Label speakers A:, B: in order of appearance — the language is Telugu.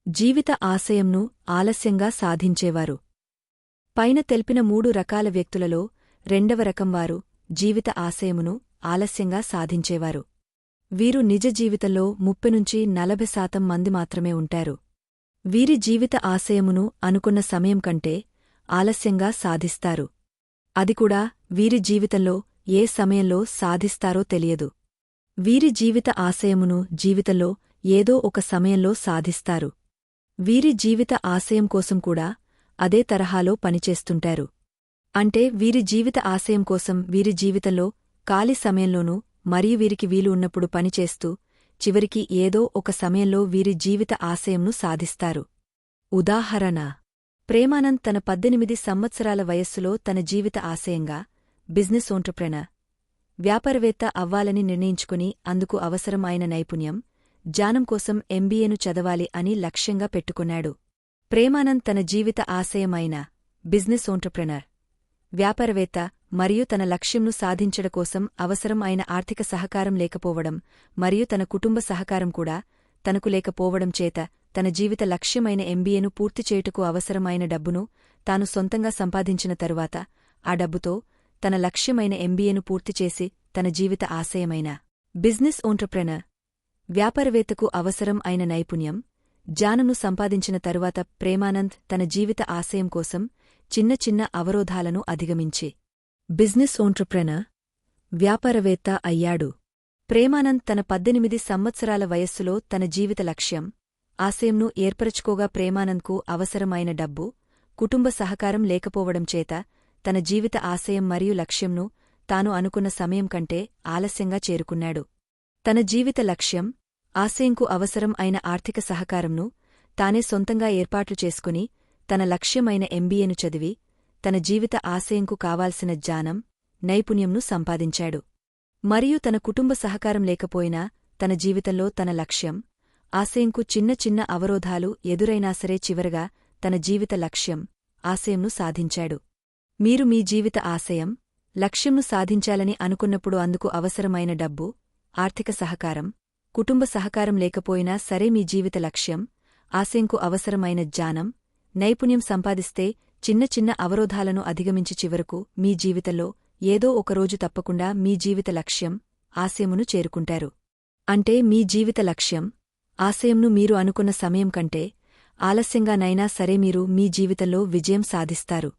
A: జీవిత ఆశయంను ఆలస్యంగా సాధించేవారు. పైన తెల్పిన 3 రకాల వ్యక్తులలో రెండవ రకం వారు జీవిత ఆశయమును ఆలస్యంగా సాధించేవారు. వీరు నిజ జీవితంలో 30–40% మంది మాత్రమే ఉంటారు. వీరి జీవిత ఆశయమును అనుకున్న సమయం కంటే ఆలస్యంగా సాధిస్తారు. అది కూడా వీరి జీవితంలో ఏ సమయంలో సాధిస్తారో తెలియదు. వీరి జీవిత ఆశయమును జీవితంలో ఏదో ఒక సమయంలో సాధిస్తారు. వీరి జీవిత ఆశయం కోసం కూడా అదే తరహాలో పనిచేస్తుంటారు. అంటే వీరి జీవిత ఆశయం కోసం వీరి జీవితంలో ఖాళీ సమయంలోనూ మరియు వీరికి వీలు ఉన్నప్పుడు పనిచేస్తూ చివరికి ఏదో ఒక సమయంలో వీరి జీవిత ఆశయంను సాధిస్తారు. ఉదాహరణ: ప్రేమానంద్ తన 18 సంవత్సరాల వయస్సులో తన జీవిత ఆశయంగా బిజినెస్ ఎంటర్‌ప్రెన్యూర్, వ్యాపారవేత్త అవ్వాలని నిర్ణయించుకుని అందుకు అవసరం అయిన నైపుణ్యం, జ్ఞానం కోసం ఎంబీఏను చదవాలి అని లక్ష్యంగా పెట్టుకున్నాడు. ప్రేమానంద్ తన జీవిత ఆశయమైన బిజినెస్ ఎంటర్‌ప్రెన్యూర్, వ్యాపారవేత్త మరియు తన లక్ష్యంను సాధించడం కోసం అవసరం అయిన ఆర్థిక సహకారం లేకపోవడం మరియు తన కుటుంబ సహకారం కూడా తనకు లేకపోవడం చేత తన జీవిత లక్ష్యమైన ఎంబీఏను పూర్తి చేయుటకు అవసరమైన డబ్బును తాను సొంతంగా సంపాదించిన తరువాత ఆ డబ్బుతో తన లక్ష్యమైన ఎంబీఏను పూర్తిచేసి తన జీవిత ఆశయమైన బిజినెస్ ఎంటర్‌ప్రెన్యూర్, వ్యాపారవేత్తకు అవసరం అయిన నైపుణ్యం, జ్ఞానంను సంపాదించిన తరువాత ప్రేమానంద్ తన జీవిత ఆశయం కోసం చిన్న చిన్న అవరోధాలను అధిగమించి బిజినెస్ ఎంటర్‌ప్రెన్యూర్, వ్యాపారవేత్త అయ్యాడు. ప్రేమానంద్ తన 18 సంవత్సరాల వయస్సులో తన జీవిత లక్ష్యం, ఆశయంను ఏర్పరచుకోగా ప్రేమానంద్కు అవసరమైన డబ్బు, కుటుంబ సహకారం లేకపోవడం చేత తన జీవిత ఆశయం మరియు లక్ష్యంను తాను అనుకున్న సమయం కంటే ఆలస్యంగా చేరుకున్నాడు. తన జీవిత లక్ష్యం, ఆశయంకు అవసరం అయిన ఆర్థిక సహకారంను తానే సొంతంగా ఏర్పాట్లు చేసుకుని తన లక్ష్యమైన ఎంబీఏను చదివి తన జీవిత ఆశయంకు కావాల్సిన జ్ఞానం, నైపుణ్యంను సంపాదించాడు. మరియు తన కుటుంబ సహకారం లేకపోయినా తన జీవితంలో తన లక్ష్యం, ఆశయంకు చిన్న చిన్న అవరోధాలు ఎదురైనా సరే చివరగా తన జీవిత లక్ష్యం, ఆశయంను సాధించాడు. మీరు మీ జీవిత ఆశయం, లక్ష్యంను సాధించాలని అనుకున్నప్పుడు అందుకు అవసరమైన డబ్బు, ఆర్థిక సహకారం, కుటుంబ సహకారం లేకపోయినా సరే మీ జీవిత లక్ష్యం, ఆశయంకు అవసరమైన జ్ఞానం, నైపుణ్యం సంపాదిస్తే చిన్న చిన్న అవరోధాలను అధిగమించి చివరకు మీ జీవితంలో ఏదో ఒకరోజు తప్పకుండా మీ జీవిత లక్ష్యం, ఆశయమును చేరుకుంటారు. అంటే మీ జీవిత లక్ష్యం, ఆశయంను మీరు అనుకున్న సమయం కంటే ఆలస్యంగానైనా సరే మీరు మీ జీవితంలో విజయం సాధిస్తారు.